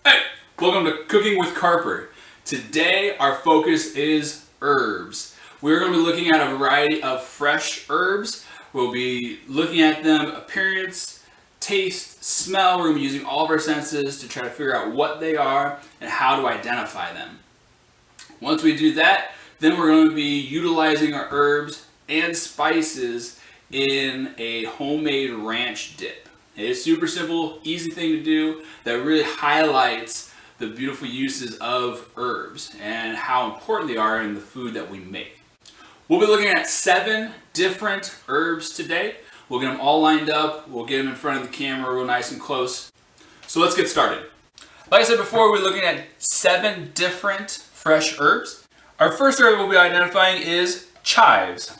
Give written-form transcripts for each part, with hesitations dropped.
Hey, welcome to Cooking with Carper. Today our focus is herbs. We're going to be looking at a variety of fresh herbs. We'll be looking at them appearance, taste, smell. We're going to be using all of our senses to try to figure out what they are and how to identify them. Once we do that, then we're going to be utilizing our herbs and spices in a homemade ranch dip. It's super simple, easy thing to do that really highlights the beautiful uses of herbs and how important they are in the food that we make. We'll be looking at 7 different herbs today. We'll get them all lined up. We'll get them in front of the camera real nice and close. So let's get started. Like I said before, we're looking at 7 different fresh herbs. Our first herb we'll be identifying is chives.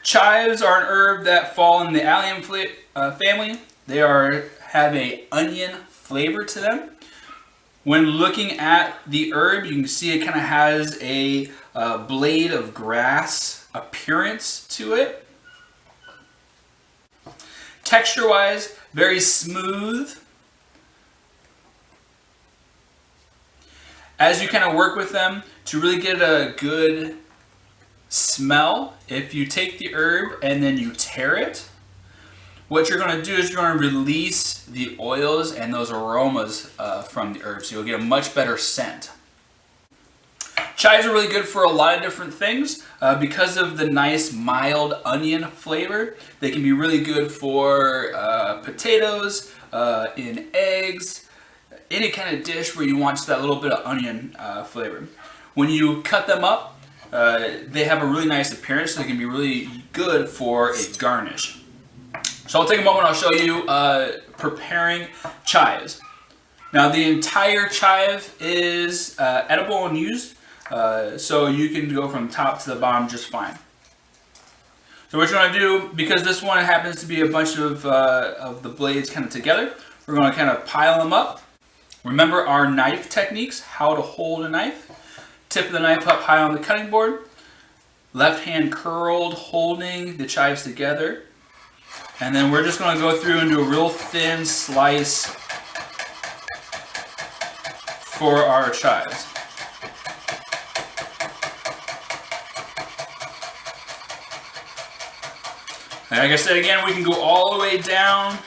Chives are an herb that fall in the allium family. They have an onion flavor to them. When looking at the herb, you can see it kind of has a blade of grass appearance to it. Texture-wise, very smooth. As you kind of work with them to really get a good smell, if you take the herb and then you tear it, what you're going to do is you're going to release the oils and those aromas from the herb, so you'll get a much better scent. Chives are really good for a lot of different things. Because of the nice mild onion flavor, they can be really good for potatoes, in eggs, any kind of dish where you want just that little bit of onion flavor. When you cut them up, they have a really nice appearance, so they can be really good for a garnish. So I'll take a moment, I'll show you preparing chives. Now the entire chive is edible and used, so you can go from top to the bottom just fine. So what you're going to do, because this one happens to be a bunch of the blades kind of together, we're going to kind of pile them up. Remember our knife techniques, how to hold a knife. Tip of the knife up high on the cutting board, left hand curled, holding the chives together. And then we're just going to go through and do a real thin slice for our chives. And like I said again, we can go all the way down.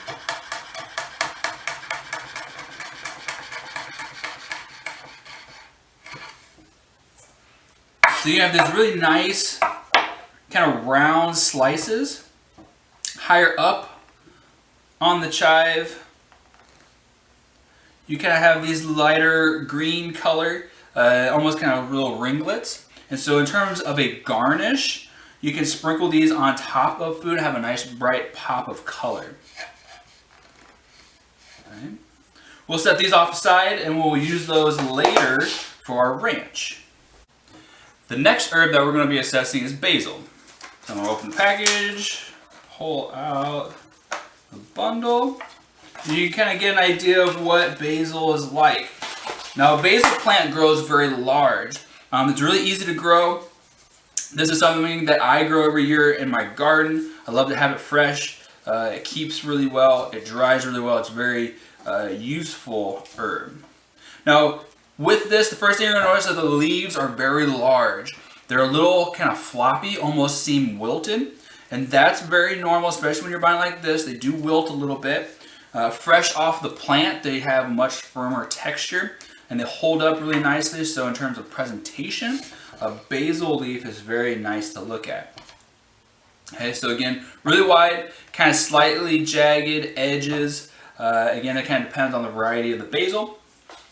So you have these really nice kind of round slices. Higher up on the chive, you kind of have these lighter green color, almost kind of little ringlets. And so in terms of a garnish, you can sprinkle these on top of food and have a nice bright pop of color. Okay. We'll set these off aside and we'll use those later for our ranch. The next herb that we're going to be assessing is basil. So I'm going to open the package. Pull out the bundle. You can kind of get an idea of what basil is like. Now, a basil plant grows very large. It's really easy to grow. This is something that I grow every year in my garden. I love to have it fresh. It keeps really well. It dries really well. It's a very useful herb. Now, with this, the first thing you're going to notice is that the leaves are very large. They're a little kind of floppy, almost seem wilted. And that's very normal, especially when you're buying like this. They do wilt a little bit. Fresh off the plant, they have much firmer texture and they hold up really nicely. So in terms of presentation, a basil leaf is very nice to look at. Okay, so again, really wide, kind of slightly jagged edges. Again, it kind of depends on the variety of the basil.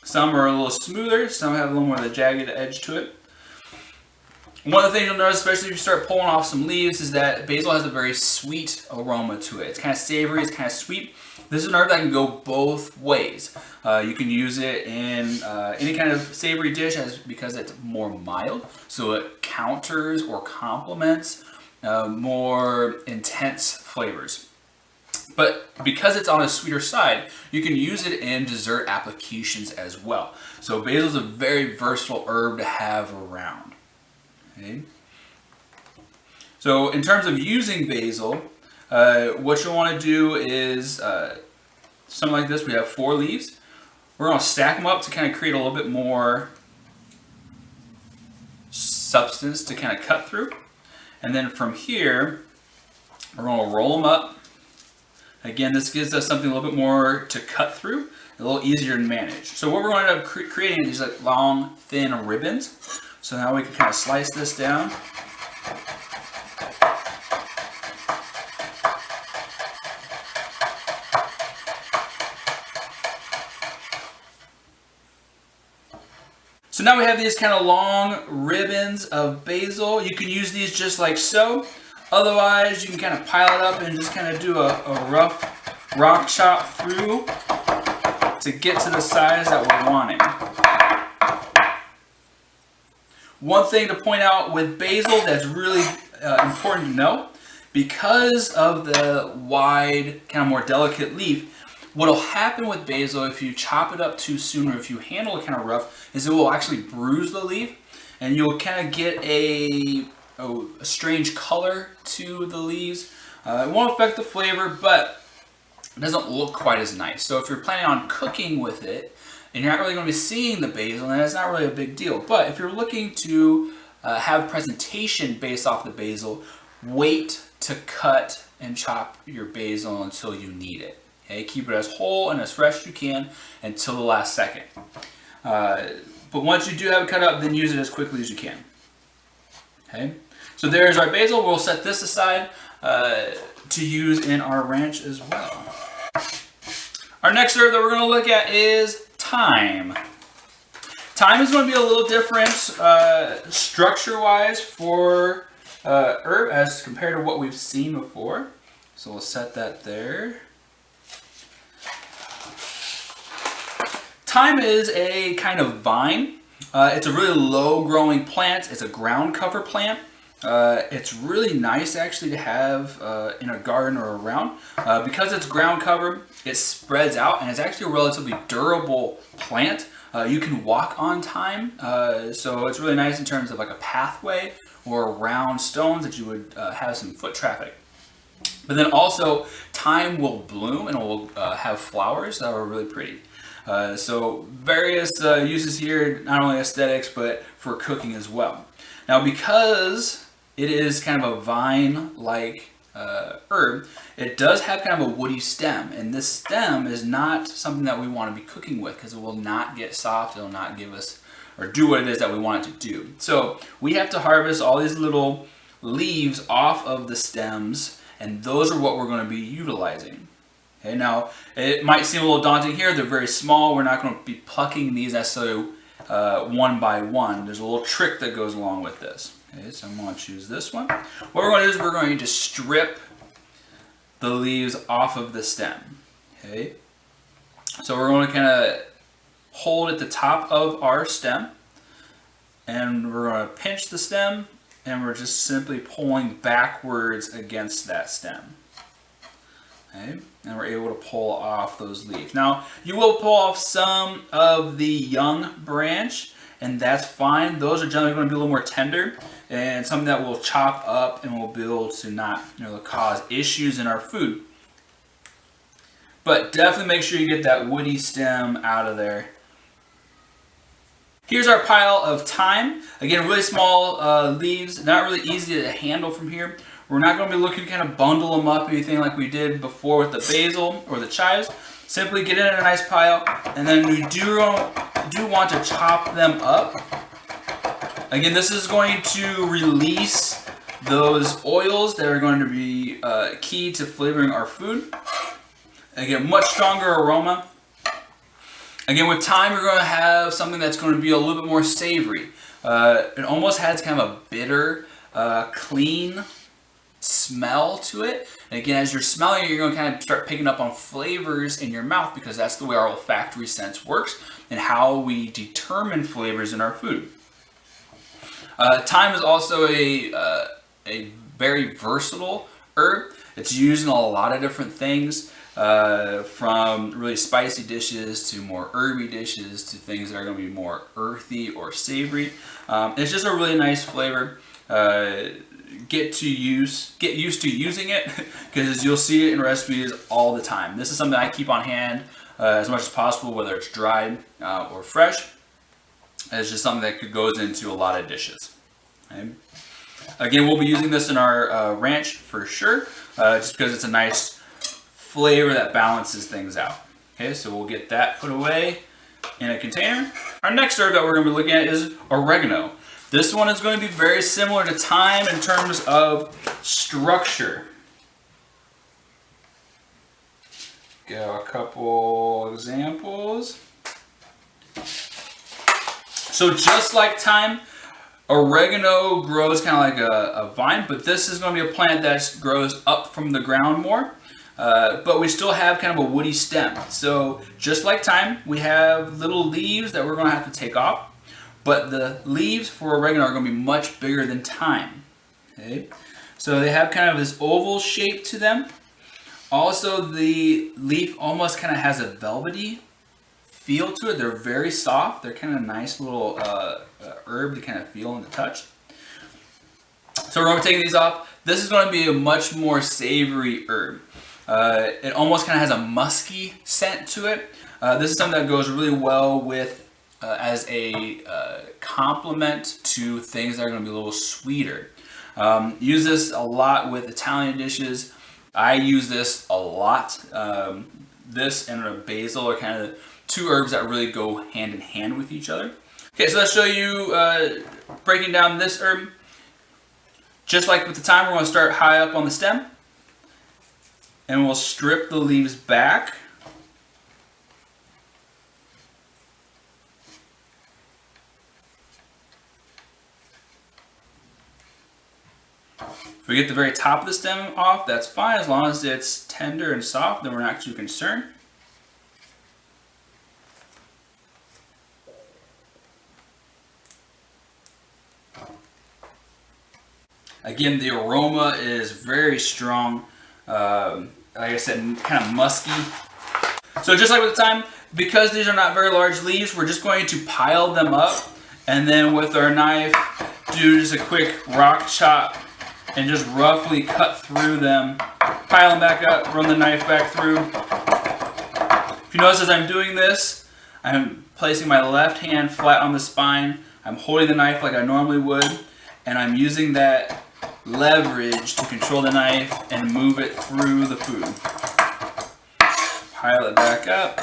Some are a little smoother, some have a little more of a jagged edge to it. One of the things you'll notice, especially if you start pulling off some leaves, is that basil has a very sweet aroma to it. It's kind of savory, it's kind of sweet. This is an herb that can go both ways. You can use it in any kind of savory dish because it's more mild, so it counters or complements more intense flavors. But because it's on a sweeter side, you can use it in dessert applications as well. So basil is a very versatile herb to have around. Okay. So in terms of using basil, what you'll want to do is something like this. We have 4 leaves. We're going to stack them up to kind of create a little bit more substance to kind of cut through. And then from here, we're going to roll them up. Again, this gives us something a little bit more to cut through, a little easier to manage. So what we're going to end up creating is these like long, thin ribbons. So now we can kind of slice this down. So now we have these kind of long ribbons of basil. You can use these just like so. Otherwise, you can kind of pile it up and just kind of do a rough rock chop through to get to the size that we're wanting. One thing to point out with basil that's really important to know, because of the wide, kind of more delicate leaf, what'll happen with basil if you chop it up too soon or if you handle it kind of rough is it will actually bruise the leaf and you'll kind of get a strange color to the leaves. It won't affect the flavor, but it doesn't look quite as nice. So if you're planning on cooking with it and you're not really going to be seeing the basil, then it's not really a big deal. But if you're looking to have presentation based off the basil, wait to cut and chop your basil until you need it. Okay, keep it as whole and as fresh as you can until the last second. But once you do have it cut up, then use it as quickly as you can. Okay, so there's our basil. We'll set this aside to use in our ranch as well. Our next herb that we're going to look at is thyme. Thyme is going to be a little different structure-wise for herb as compared to what we've seen before. So we'll set that there. Thyme is a kind of vine. It's a really low growing plant. It's a ground cover plant. It's really nice actually to have in a garden or around. Because it's ground cover, it spreads out and it's actually a relatively durable plant. You can walk on thyme, so it's really nice in terms of like a pathway or around stones that you would have some foot traffic. But then also thyme will bloom and it will have flowers that are really pretty. So various uses here, not only aesthetics, but for cooking as well. Now because it is kind of a vine-like herb, it does have kind of a woody stem. And this stem is not something that we want to be cooking with because it will not get soft, it will not give us, or do what it is that we want it to do. So we have to harvest all these little leaves off of the stems, and those are what we're going to be utilizing. Okay, now it might seem a little daunting here. They're very small. We're not going to be plucking these necessarily one by one. There's a little trick that goes along with this. Okay, so I'm going to choose this one. What we're going to do is we're going to strip the leaves off of the stem. Okay, so we're going to kind of hold at the top of our stem, and we're going to pinch the stem, and we're just simply pulling backwards against that stem. Okay, and we're able to pull off those leaves. Now, you will pull off some of the young branch, and that's fine. Those are generally going to be a little more tender, and something that we'll chop up and we'll be able to not, cause issues in our food. But definitely make sure you get that woody stem out of there. Here's our pile of thyme. Again, really small leaves, not really easy to handle from here. We're not going to be looking to kind of bundle them up, anything like we did before with the basil or the chives. Simply get it in a nice pile, and then we do want to chop them up. Again, this is going to release those oils that are going to be key to flavoring our food. Again, much stronger aroma. Again, with thyme, you're going to have something that's going to be a little bit more savory. It almost has kind of a bitter, clean smell to it. And again, as you're smelling it, you're going to kind of start picking up on flavors in your mouth because that's the way our olfactory sense works and how we determine flavors in our food. Thyme is also a very versatile herb. It's used in a lot of different things, from really spicy dishes to more herby dishes to things that are going to be more earthy or savory. It's just a really nice flavor. Get used to using it because you'll see it in recipes all the time. This is something I keep on hand as much as possible, whether it's dried or fresh. It's just something that goes into a lot of dishes. Okay. Again, we'll be using this in our ranch for sure, just because it's a nice flavor that balances things out. Okay, so we'll get that put away in a container. Our next herb that we're going to be looking at is oregano. This one is going to be very similar to thyme in terms of structure. Got a couple examples. So just like thyme, oregano grows kind of like a vine, but this is going to be a plant that grows up from the ground more. But we still have kind of a woody stem. So just like thyme, we have little leaves that we're going to have to take off. But the leaves for oregano are going to be much bigger than thyme. Okay? So they have kind of this oval shape to them. Also, the leaf almost kind of has a velvety feel to it. They're very soft. They're kind of nice little herb to kind of feel and to touch. So we're going to be taking these off. This is going to be a much more savory herb. It almost kind of has a musky scent to it. This is something that goes really well with as a complement to things that are going to be a little sweeter. Use this a lot with Italian dishes. I use this a lot. This and a basil are kind of two herbs that really go hand in hand with each other. Okay, so let's show you breaking down this herb. Just like with the thyme, we're going to start high up on the stem. And we'll strip the leaves back. If we get the very top of the stem off, that's fine. As long as it's tender and soft, then we're not too concerned. Again, the aroma is very strong. Like I said, kind of musky. So just like with the thyme, because these are not very large leaves, we're just going to pile them up. And then with our knife, do just a quick rock chop and just roughly cut through them. Pile them back up, run the knife back through. If you notice as I'm doing this, I'm placing my left hand flat on the spine. I'm holding the knife like I normally would, and I'm using that leverage to control the knife and move it through the food. Pile it back up,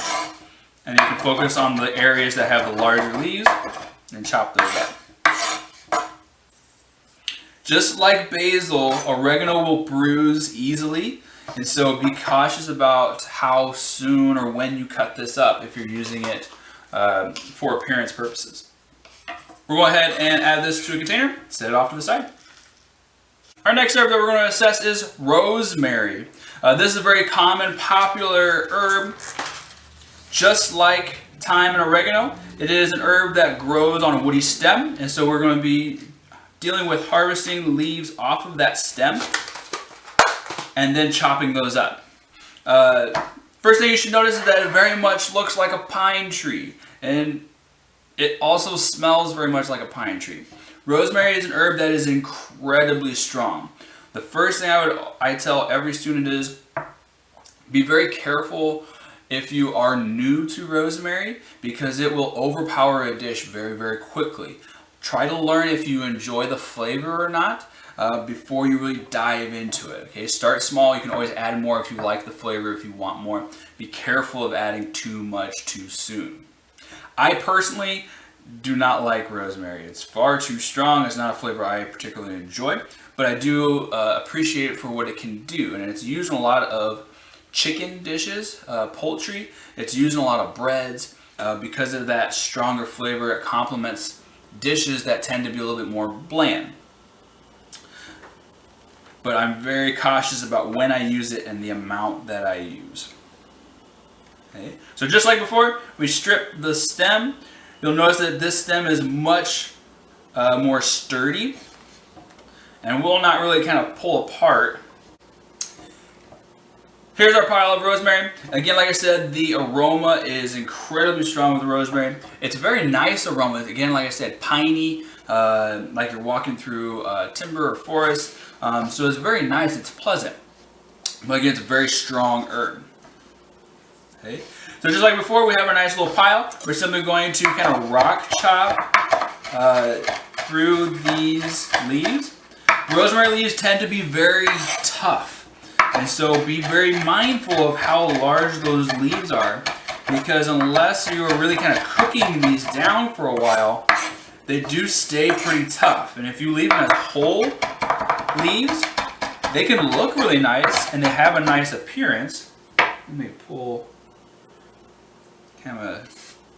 and you can focus on the areas that have the larger leaves and chop those up. Just like basil, oregano will bruise easily, and so be cautious about how soon or when you cut this up if you're using it for appearance purposes. We'll go ahead and add this to a container, set it off to the side. Our next herb that we're going to assess is rosemary. This is a very common, popular herb. Just like thyme and oregano, it is an herb that grows on a woody stem, and so we're going to be dealing with harvesting the leaves off of that stem and then chopping those up. First thing you should notice is that it very much looks like a pine tree, and it also smells very much like a pine tree. Rosemary is an herb that is incredibly strong. The first thing I tell every student is be very careful if you are new to rosemary, because it will overpower a dish very, very quickly. Try to learn if you enjoy the flavor or not before you really dive into it. Okay, start small. You can always add more if you like the flavor, if you want more. Be careful of adding too much too soon. I personally do not like rosemary. It's far too strong. It's not a flavor I particularly enjoy, but I do appreciate it for what it can do. And it's used in a lot of chicken dishes, poultry. It's used in a lot of breads. Because of that stronger flavor, it complements dishes that tend to be a little bit more bland. But I'm very cautious about when I use it and the amount that I use. Okay. So just like before, we strip the stem. You'll notice that this stem is much more sturdy and will not really kind of pull apart. Here's our pile of rosemary. Again, like I said, the aroma is incredibly strong with the rosemary. It's a very nice aroma. Again, like I said, piney, like you're walking through timber or forest. So it's very nice, it's pleasant. But again, it's a very strong herb. Okay. So just like before, we have our nice little pile. We're simply going to kind of rock chop through these leaves. Rosemary leaves tend to be very tough, and so be very mindful of how large those leaves are, because unless you are really kind of cooking these down for a while, they do stay pretty tough. And if you leave them as whole leaves, they can look really nice and they have a nice appearance. Let me pull kind of a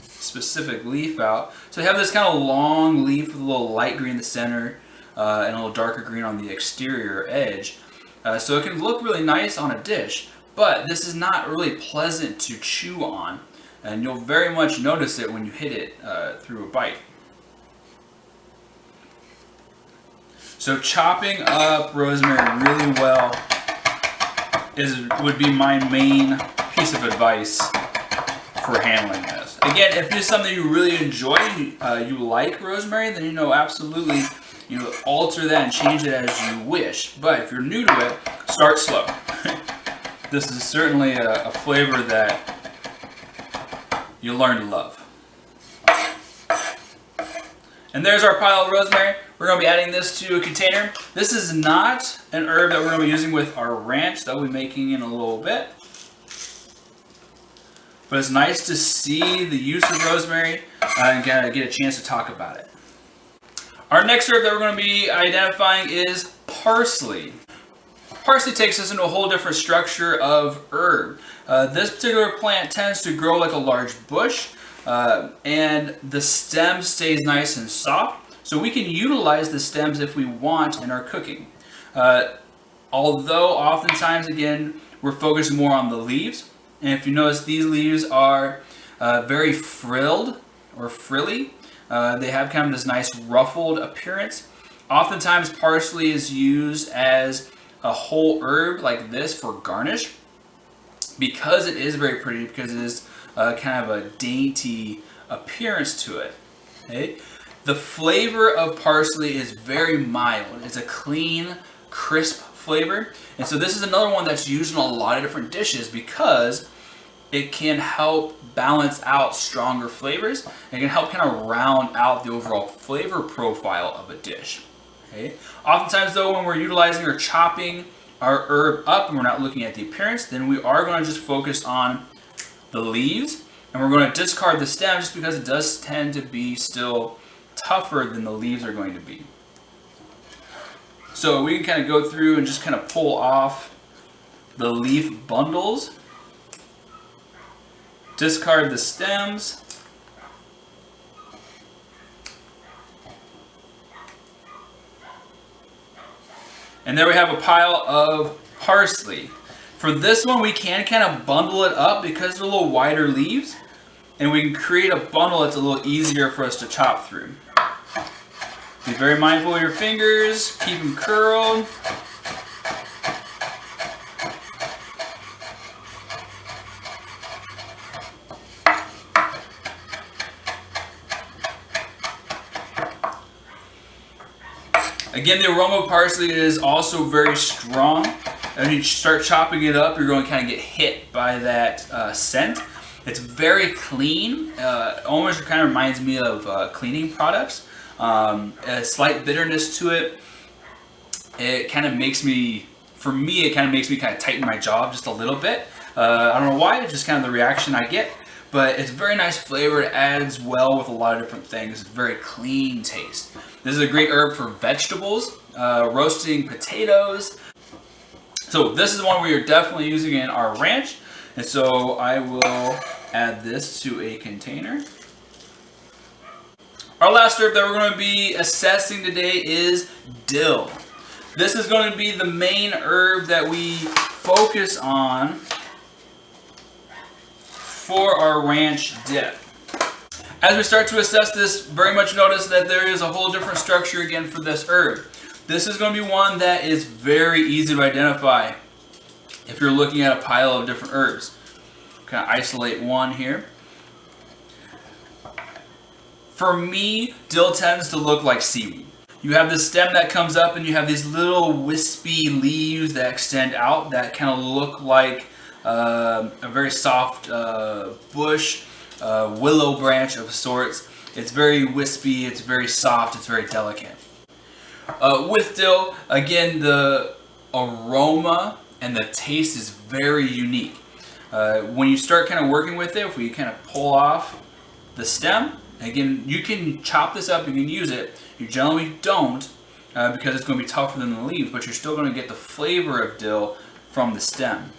specific leaf out. So you have this kind of long leaf with a little light green in the center and a little darker green on the exterior edge. So it can look really nice on a dish, but this is not really pleasant to chew on, and you'll very much notice it when you hit it through a bite. So chopping up rosemary really well would be my main piece of advice for handling this. Again, if this is something you really enjoy, you like rosemary, then absolutely alter that and change it as you wish. But if you're new to it, start slow. This is certainly a flavor that you'll learn to love. And there's our pile of rosemary. We're going to be adding this to a container. This is not an herb that we're going to be using with our ranch that we'll be making in a little bit. But it's nice to see the use of rosemary and get a chance to talk about it. Our next herb that we're going to be identifying is parsley. Parsley takes us into a whole different structure of herb. This particular plant tends to grow like a large bush, and the stem stays nice and soft. So we can utilize the stems if we want in our cooking. Although oftentimes, again, we're focused more on the leaves. And if you notice, these leaves are very frilled or frilly. They have kind of this nice ruffled appearance. Oftentimes parsley is used as a whole herb like this for garnish, because it is very pretty, because it is kind of a dainty appearance to it. Okay? The flavor of parsley is very mild. It's a clean, crisp flavor. And so this is another one that's used in a lot of different dishes because it can help balance out stronger flavors and can help kind of round out the overall flavor profile of a dish. Okay? Oftentimes though, when we're utilizing or chopping our herb up and we're not looking at the appearance, then we are going to just focus on the leaves, and we're going to discard the stem just because it does tend to be still tougher than the leaves are going to be. So we can kind of go through and just kind of pull off the leaf bundles, discard the stems, and there we have a pile of parsley. For this one, we can kind of bundle it up because they're a little wider leaves, and we can create a bundle that's a little easier for us to chop through. Be very mindful of your fingers, keep them curled. Again, the aroma of parsley is also very strong. As you start chopping it up, you're going to kind of get hit by that scent. It's very clean. Almost kind of reminds me of cleaning products. A slight bitterness to it. It kind of makes me, for me, it kind of makes me kind of tighten my jaw just a little bit. I don't know why, it's just kind of the reaction I get. But it's very nice flavor. It adds well with a lot of different things. It's a very clean taste. This is a great herb for vegetables, roasting potatoes. So this is one we are definitely using in our ranch. And so I will add this to a container. Our last herb that we're going to be assessing today is dill. This is going to be the main herb that we focus on for our ranch dip. As we start to assess this, very much notice that there is a whole different structure again for this herb. This is going to be one that is very easy to identify if you're looking at a pile of different herbs. Kind of isolate one here. For me, dill tends to look like seaweed. You have this stem that comes up and you have these little wispy leaves that extend out that kind of look like a very soft bush, willow branch of sorts. It's very wispy, it's very soft, it's very delicate. With dill, again, the aroma and the taste is very unique. When you start kind of working with it, if we kind of pull off the stem, again, you can chop this up, you can use it. You generally don't because it's going to be tougher than the leaves, but you're still going to get the flavor of dill from the stem.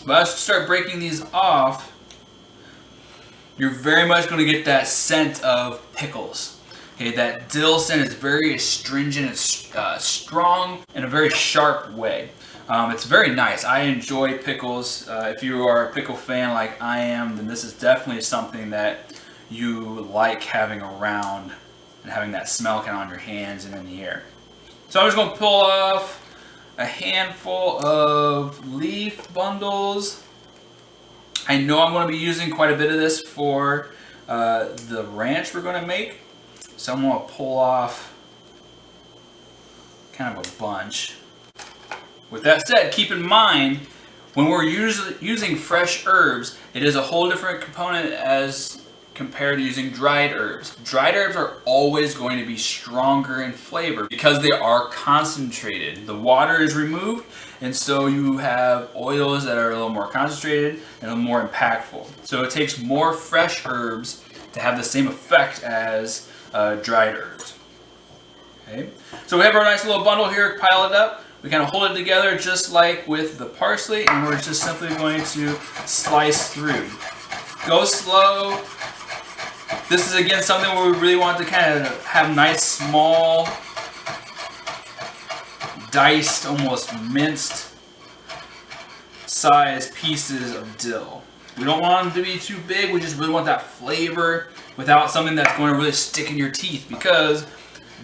But as you start breaking these off, you're very much going to get that scent of pickles. Okay, that dill scent is very astringent, it's strong in a very sharp way. It's very nice. I enjoy pickles. If you are a pickle fan like I am, then this is definitely something that you like having around and having that smell kind of on your hands and in the air. So I'm just going to pull off a handful of leaf bundles. I know I'm going to be using quite a bit of this for the ranch we're going to make. So I'm going to pull off kind of a bunch. With that said, keep in mind, when we're using fresh herbs, it is a whole different component as compared to using dried herbs. Dried herbs are always going to be stronger in flavor because they are concentrated. The water is removed, and so you have oils that are a little more concentrated and a little more impactful. So it takes more fresh herbs to have the same effect as dried herbs. Okay, so we have our nice little bundle here piled up. We kind of hold it together just like with the parsley, and we're just simply going to slice through. Go slow. This is again something where we really want to kind of have nice small, diced, almost minced sized pieces of dill. We don't want them to be too big, we just really want that flavor without something that's going to really stick in your teeth, because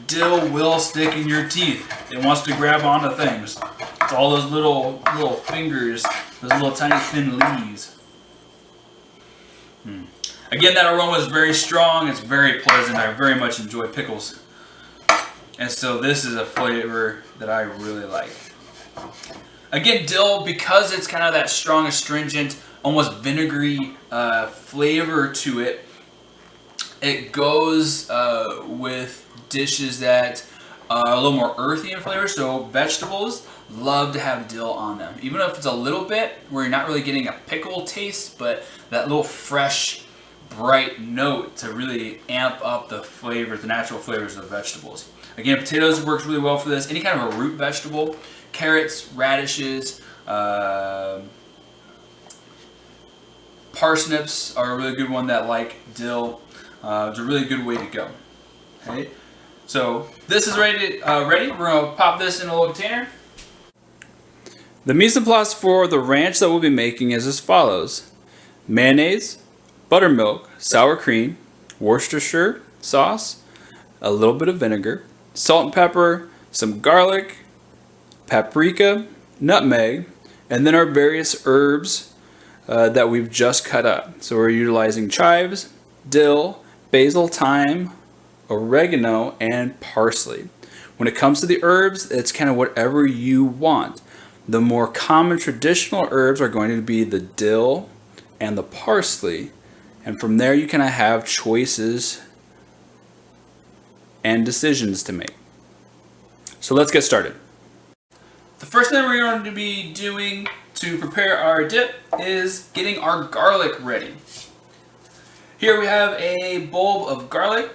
dill will stick in your teeth. It wants to grab onto things. It's all those little fingers, those little tiny thin leaves. Again, that aroma is very strong. It's very pleasant. I very much enjoy pickles. And so this is a flavor that I really like. Again, dill, because it's kind of that strong, astringent, almost vinegary flavor to it, it goes with dishes that are a little more earthy in flavor. So vegetables love to have dill on them. Even if it's a little bit, where you're not really getting a pickle taste, but that little fresh, bright note to really amp up the flavors, the natural flavors of the vegetables. Again, potatoes works really well for this. Any kind of a root vegetable, carrots, radishes, parsnips are a really good one that like dill. It's a really good way to go. Okay, so this is ready. We're gonna pop this in a little container. The mise en place for the ranch that we'll be making is as follows: mayonnaise, buttermilk, sour cream, Worcestershire sauce, a little bit of vinegar, salt and pepper, some garlic, paprika, nutmeg, and then our various herbs that we've just cut up. So we're utilizing chives, dill, basil, thyme, oregano, and parsley. When it comes to the herbs, it's kind of whatever you want. The more common traditional herbs are going to be the dill and the parsley. And from there you kind of have choices and decisions to make. So let's get started. The first thing we're going to be doing to prepare our dip is getting our garlic ready. Here we have a bulb of garlic.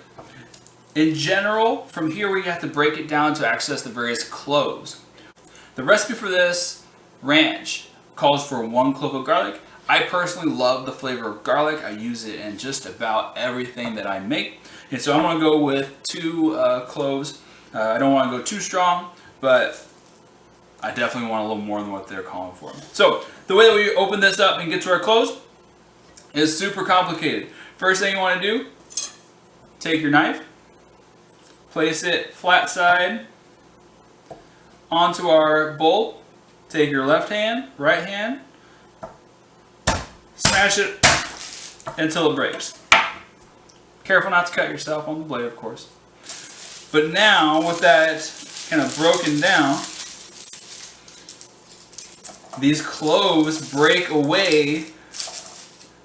In general, from here we have to break it down to access the various cloves. The recipe for this ranch calls for 1 clove of garlic. I personally love the flavor of garlic. I use it in just about everything that I make. And so I'm going to go with 2 cloves. I don't want to go too strong, but I definitely want a little more than what they're calling for. So the way that we open this up and get to our cloves is super complicated. First thing you want to do, take your knife, place it flat side onto our bowl. Take your left hand, right hand, smash it until it breaks. Careful not to cut yourself on the blade, of course. But now, with that kind of broken down, these cloves break away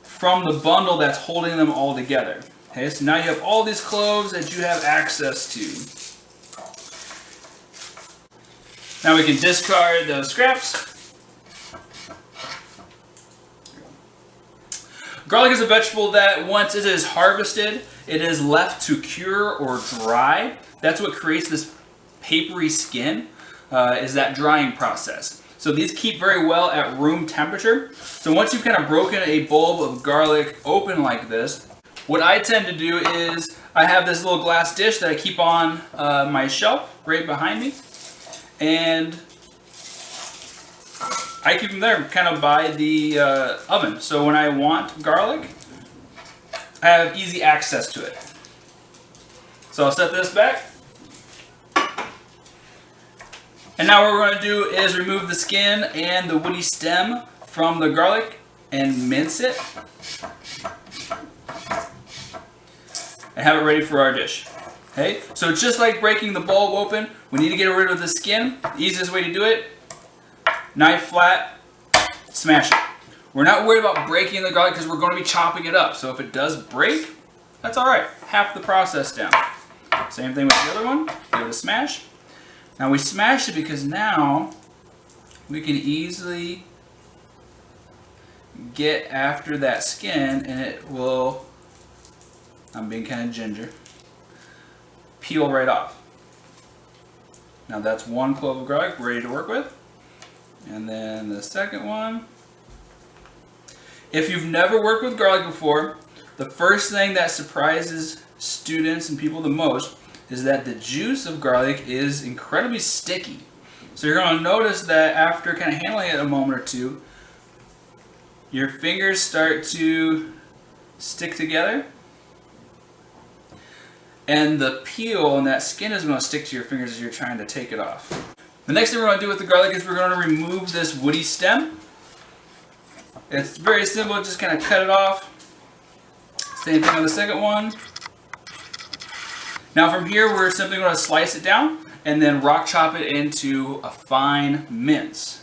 from the bundle that's holding them all together. Okay, so now you have all these cloves that you have access to. Now we can discard those scraps. Garlic is a vegetable that once it is harvested, it is left to cure or dry. That's what creates this papery skin, is that drying process. So these keep very well at room temperature. So once you've kind of broken a bulb of garlic open like this, what I tend to do is I have this little glass dish that I keep on my shelf right behind me. And I keep them there kind of by the oven. So when I want garlic, I have easy access to it. So I'll set this back. And now what we're going to do is remove the skin and the woody stem from the garlic and mince it. And have it ready for our dish. Okay, so just like breaking the bulb open, we need to get rid of the skin. The easiest way to do it, knife flat, smash it. We're not worried about breaking the garlic because we're going to be chopping it up. So if it does break, that's all right. Half the process down. Same thing with the other one. Give it a smash. Now we smash it because now we can easily get after that skin and it will, I'm being kind of ginger, peel right off. Now that's one clove of garlic ready to work with. And then the second one. If you've never worked with garlic before, the first thing that surprises students and people the most is that the juice of garlic is incredibly sticky. So you're going to notice that after kind of handling it a moment or two, your fingers start to stick together. And the peel and that skin is going to stick to your fingers as you're trying to take it off. The next thing we're going to do with the garlic is we're going to remove this woody stem. It's very simple, just kind of cut it off. Same thing on the second one. Now from here we're simply going to slice it down and then rock chop it into a fine mince.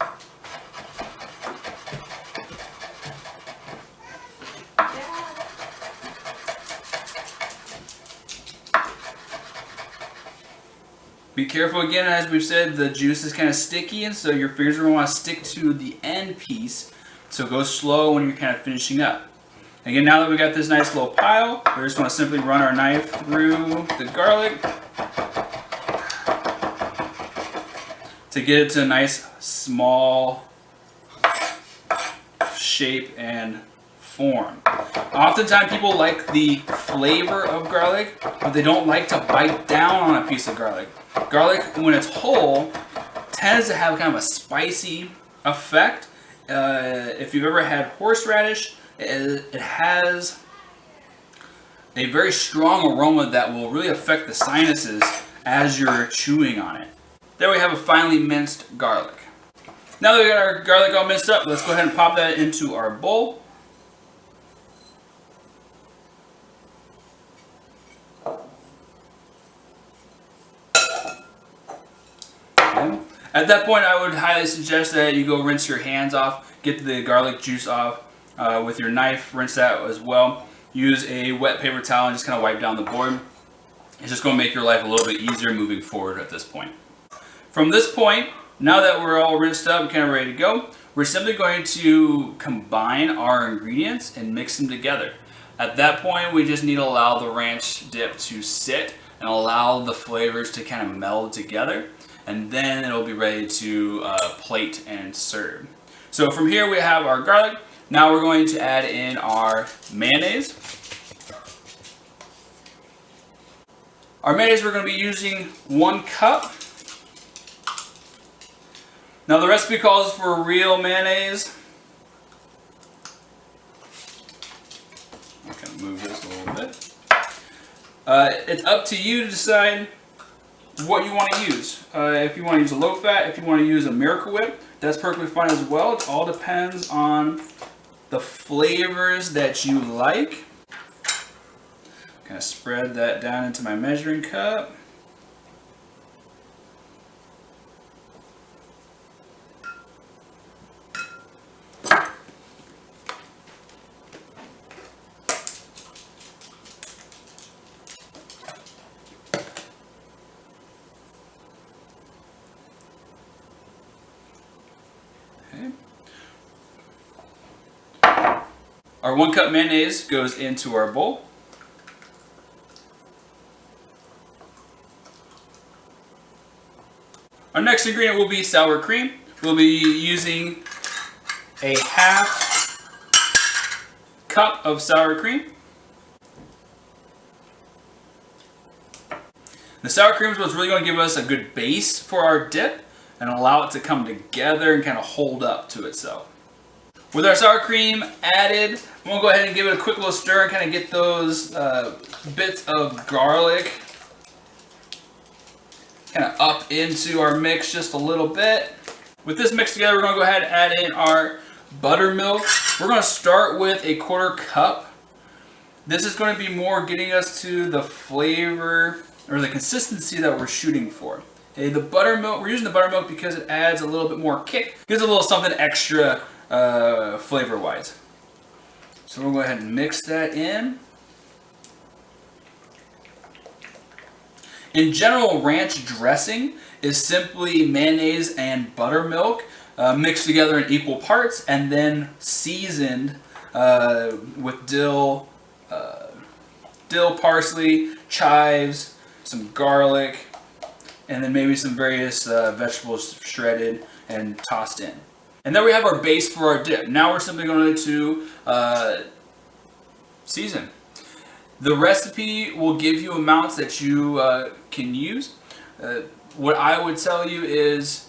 Be careful again, as we've said, the juice is kind of sticky and so your fingers are going to want to stick to the end piece. So go slow when you're kind of finishing up. Again, now that we got this nice little pile, we're just going to simply run our knife through the garlic to get it to a nice small shape and form. Oftentimes people like the flavor of garlic, but they don't like to bite down on a piece of garlic. Garlic, when it's whole, tends to have kind of a spicy effect. If you've ever had horseradish, it has a very strong aroma that will really affect the sinuses as you're chewing on it. There we have a finely minced garlic. Now that we got our garlic all minced up, let's go ahead and pop that into our bowl. Okay. At that point, I would highly suggest that you go rinse your hands off, get the garlic juice off with your knife, rinse that as well. Use a wet paper towel and just kind of wipe down the board. It's just going to make your life a little bit easier moving forward at this point. From this point, now that we're all rinsed up and kind of ready to go, we're simply going to combine our ingredients and mix them together. At that point, we just need to allow the ranch dip to sit and allow the flavors to kind of meld together. And then it'll be ready to plate and serve. So from here we have our garlic. Now we're going to add in our mayonnaise. Our mayonnaise, we're going to be using 1 cup. Now the recipe calls for real mayonnaise. I'm going to move this a little bit. It's up to you to decide what you want to use. If you want to use a low fat, if you want to use a Miracle Whip, that's perfectly fine as well. It all depends on the flavors that you like. Kind of spread that down into my measuring cup. Our 1 cup mayonnaise goes into our bowl. Our next ingredient will be sour cream. We'll be using a half cup of sour cream. The sour cream is what's really going to give us a good base for our dip and allow it to come together and kind of hold up to itself. With our sour cream added, I'm going to go ahead and give it a quick little stir and kind of get those bits of garlic kind of up into our mix just a little bit. With this mixed together, we're going to go ahead and add in our buttermilk. We're going to start with a 1/4 cup. This is going to be more getting us to the flavor or the consistency that we're shooting for. Okay, the buttermilk, we're using the buttermilk because it adds a little bit more kick, gives a little something extra flavor-wise. So we'll go ahead and mix that in. In general, ranch dressing is simply mayonnaise and buttermilk mixed together in equal parts and then seasoned with dill, parsley, chives, some garlic, and then maybe some various vegetables shredded and tossed in. And then we have our base for our dip. Now we're simply going to season. The recipe will give you amounts that you can use. What I would tell you is,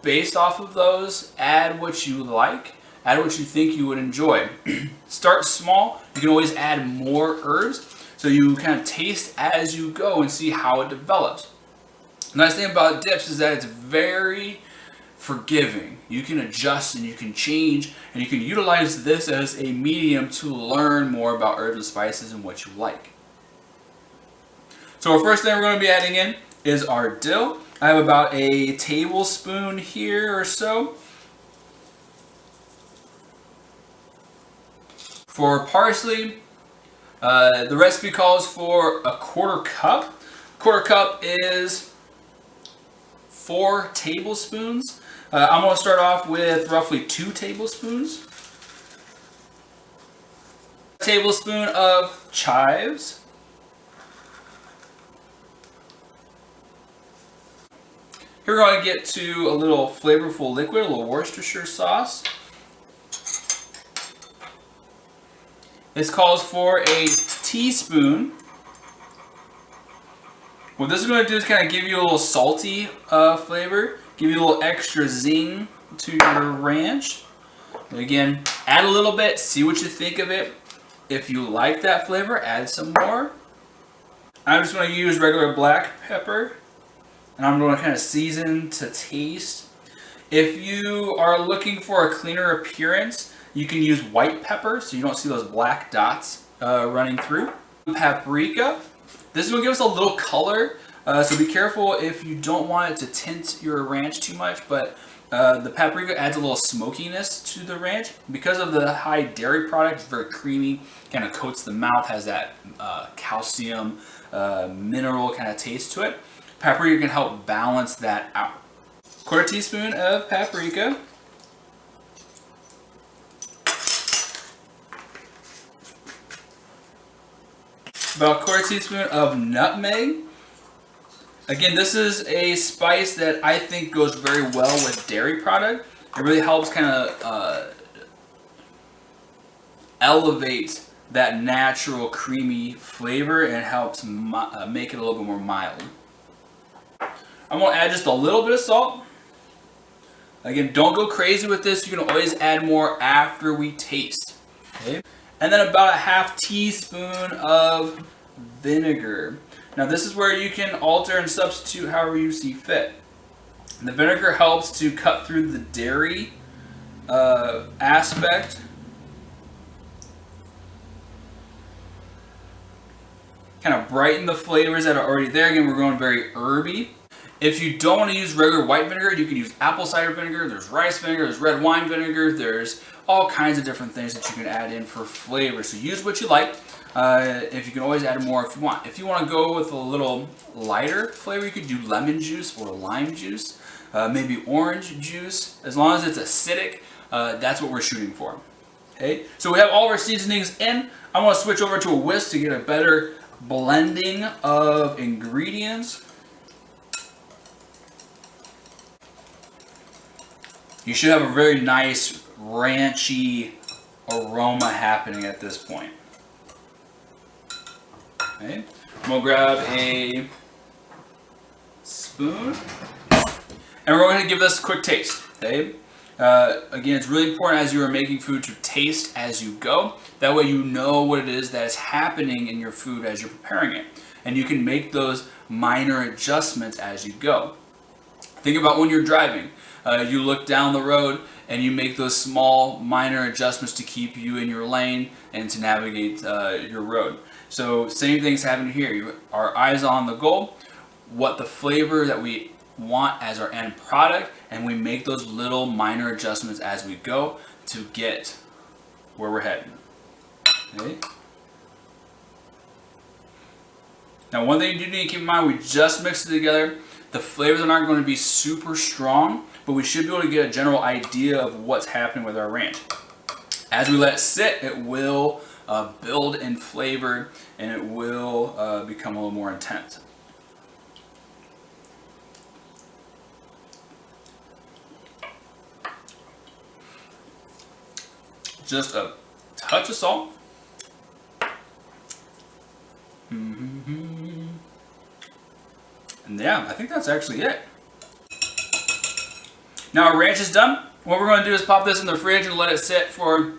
based off of those, add what you like, add what you think you would enjoy. Start small. You can always add more herbs, so you kind of taste as you go and see how it develops. The nice thing about dips is that it's very forgiving. You can adjust and you can change and you can utilize this as a medium to learn more about herbs and spices and what you like. So our first thing we're going to be adding in is our dill. I have about a tablespoon here or so. For parsley, the recipe calls for a 1/4 cup. 1/4 cup is 4 tablespoons. I'm going to start off with roughly 2 tablespoons. A tablespoon of chives. Here we're going to get to a little flavorful liquid, a little Worcestershire sauce. This calls for a teaspoon. What this is going to do is kind of give you a little salty flavor, give you a little extra zing to your ranch. And again, add a little bit, see what you think of it. If you like that flavor, add some more. I'm just going to use regular black pepper, and I'm going to kind of season to taste. If you are looking for a cleaner appearance, you can use white pepper so you don't see those black dots running through. Paprika. This is going to give us a little color, so be careful if you don't want it to tint your ranch too much, but the paprika adds a little smokiness to the ranch. Because of the high dairy product, it's very creamy, kind of coats the mouth, has that calcium, mineral kind of taste to it. Paprika can help balance that out. 1/4 teaspoon of paprika. About 1/4 teaspoon of nutmeg. Again, this is a spice that I think goes very well with dairy product. It really helps kind of elevate that natural creamy flavor and helps make it a little bit more mild. I'm going to add just a little bit of salt. Again, don't go crazy with this. You can always add more after we taste. Okay? And then about a 1/2 teaspoon of vinegar. Now this is where you can alter and substitute however you see fit. And the vinegar helps to cut through the dairy aspect. Kind of brighten the flavors that are already there. Again, we're going very herby. If you don't want to use regular white vinegar, you can use apple cider vinegar, there's rice vinegar, there's red wine vinegar, there's all kinds of different things that you can add in for flavor. So use what you like. If you can always add more if you want. If you want to go with a little lighter flavor, you could do lemon juice or lime juice, maybe orange juice. As long as it's acidic, that's what we're shooting for. Okay, so we have all of our seasonings in. I'm going to switch over to a whisk to get a better blending of ingredients. You should have a very nice ranchy aroma happening at this point. Okay, we'll grab a spoon and we're going to give this a quick taste. Okay. Again, it's really important as you are making food to taste as you go. That way you know what it is that is happening in your food as you're preparing it. And you can make those minor adjustments as you go. Think about when you're driving. You look down the road and you make those small minor adjustments to keep you in your lane and to navigate your road. So same thing's happening here. Our eyes on the goal, what the flavor that we want as our end product, and we make those little minor adjustments as we go to get where we're heading. Okay. Now one thing you do need to keep in mind, we just mixed it together. The flavors are not going to be super strong, but we should be able to get a general idea of what's happening with our ranch. As we let it sit, it will build in flavor and it will become a little more intense. Just a touch of salt. And yeah, I think that's actually it. Now our ranch is done. What we're going to do is pop this in the fridge and let it sit for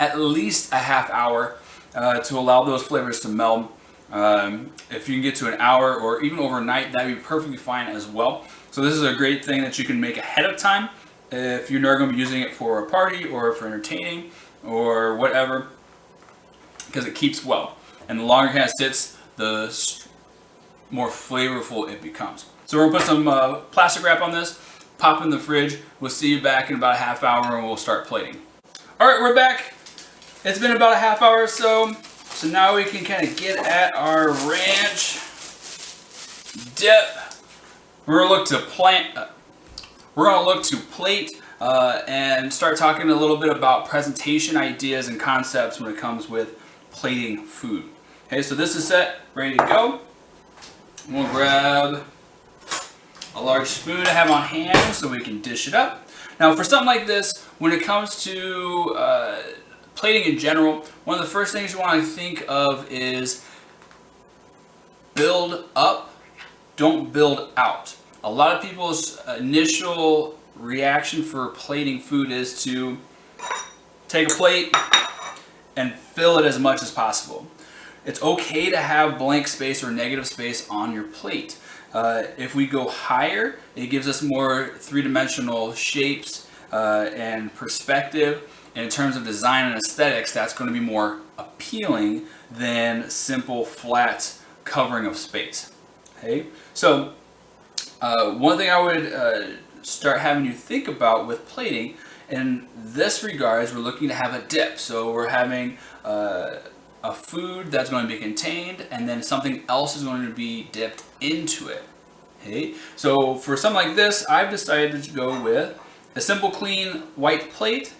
at least a half hour to allow those flavors to meld. If you can get to an hour or even overnight, that'd be perfectly fine as well. So this is a great thing that you can make ahead of time if you're not going to be using it for a party or for entertaining or whatever, because it keeps well. And the longer it kind of sits, the more flavorful it becomes. So we're going to put some plastic wrap on this, pop in the fridge. We'll see you back in about a half hour and we'll start plating. Alright, we're back. It's been about a half hour or so. So now we can kind of get at our ranch dip. We're going to look to plate and start talking a little bit about presentation ideas and concepts when it comes with plating food. Okay, so this is set, ready to go. We'll grab a large spoon to have on hand so we can dish it up. Now for something like this, when it comes to plating in general, one of the first things you want to think of is build up, don't build out. A lot of people's initial reaction for plating food is to take a plate and fill it as much as possible. It's okay to have blank space or negative space on your plate. If we go higher, it gives us more three-dimensional shapes and perspective. And in terms of design and aesthetics, that's going to be more appealing than simple flat covering of space. Okay, so one thing I would start having you think about with plating in this regard is we're looking to have a dip. So we're having a food that's going to be contained and then something else is going to be dipped into it. Okay, so for something like this, I've decided to go with a simple clean white plate,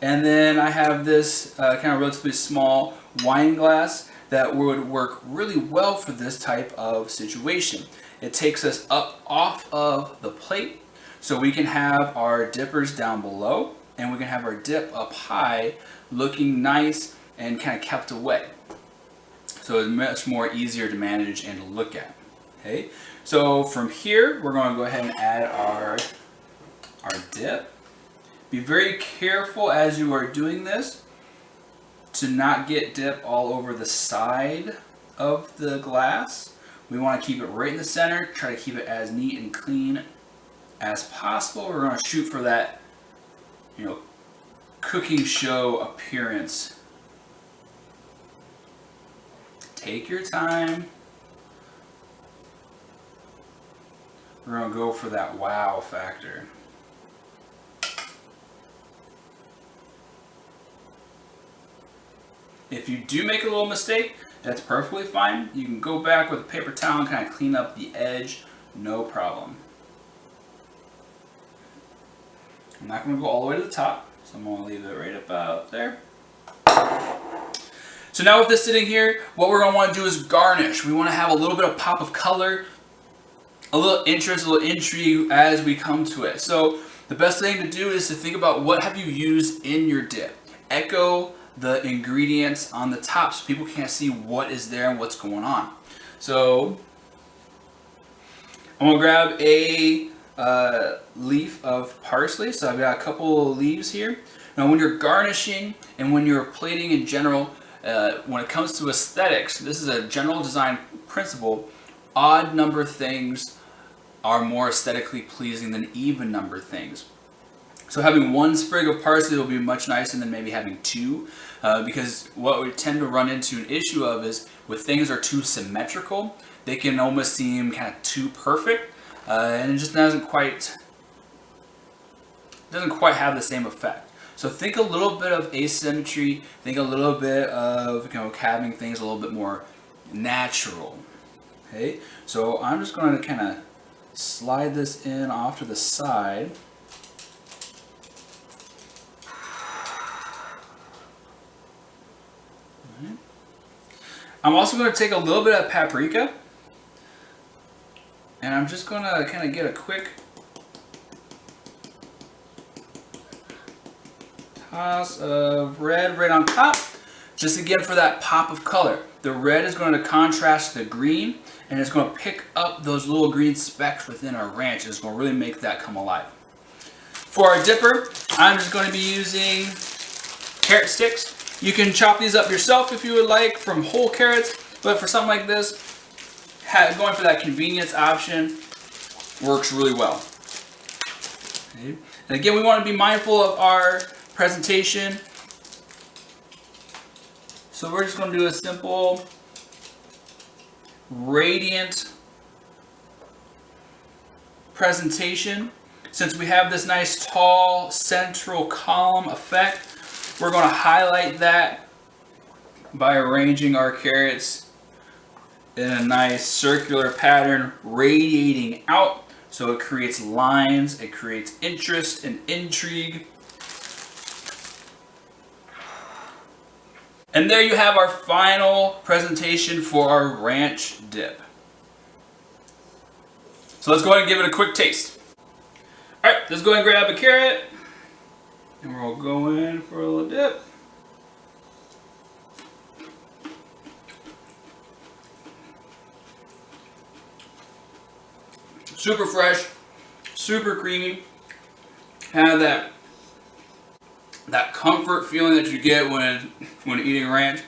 and then I have this kind of relatively small wine glass that would work really well for this type of situation. It takes us up off of the plate so we can have our dippers down below and we can have our dip up high looking nice and kind of kept away. So it's much more easier to manage and to look at. Okay, so from here we're going to go ahead and add our dip. Be very careful as you are doing this to not get dip all over the side of the glass. We want to keep it right in the center, try to keep it as neat and clean as possible. We're going to shoot for that, cooking show appearance. Take your time. We're going to go for that wow factor. If you do make a little mistake, that's perfectly fine. You can go back with a paper towel and kind of clean up the edge, no problem. I'm not going to go all the way to the top, so I'm going to leave it right about there. So now with this sitting here, what we're going to want to do is garnish. We want to have a little bit of pop of color, a little interest, a little intrigue as we come to it. So the best thing to do is to think about what have you used in your dip. Echo the ingredients on the top so people can't see what is there and what's going on. So I'm going to grab a leaf of parsley. So I've got a couple of leaves here. Now when you're garnishing and when you're plating in general, when it comes to aesthetics, this is a general design principle. Odd number things are more aesthetically pleasing than even number things. So having one sprig of parsley will be much nicer than maybe having two, because what we tend to run into an issue of is when things are too symmetrical, they can almost seem kind of too perfect, and it just doesn't quite have the same effect. So think a little bit of asymmetry, think a little bit of having things a little bit more natural. Okay, so I'm just going to kind of slide this in off to the side. Right. I'm also going to take a little bit of paprika, and I'm just going to kind of get a quick toss of red right on top, just again for that pop of color. The red is going to contrast the green, and it's going to pick up those little green specks within our ranch. It's going to really make that come alive. For our dipper, I'm just going to be using carrot sticks. You can chop these up yourself if you would like from whole carrots, but for something like this, going for that convenience option works really well. Okay. And again, we want to be mindful of our presentation. So we're just going to do a simple radiant presentation. Since we have this nice tall central column effect, we're going to highlight that by arranging our carrots in a nice circular pattern radiating out, so it creates lines, it creates interest and intrigue. And there you have our final presentation for our ranch dip. So let's go ahead and give it a quick taste. Alright, let's go ahead and grab a carrot, and we'll go in for a little dip. Super fresh, super creamy, kind of that comfort feeling that you get when eating ranch.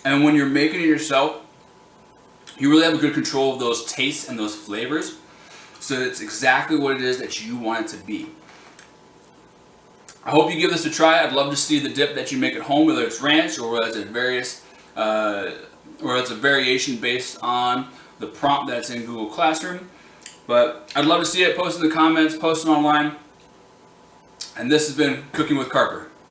And when you're making it yourself, you really have a good control of those tastes and those flavors. So it's exactly what it is that you want it to be. I hope you give this a try. I'd love to see the dip that you make at home, whether it's ranch or whether it's a variation based on the prompt that's in Google Classroom. But I'd love to see it. Post in the comments, post it online. And this has been Cooking with Carper.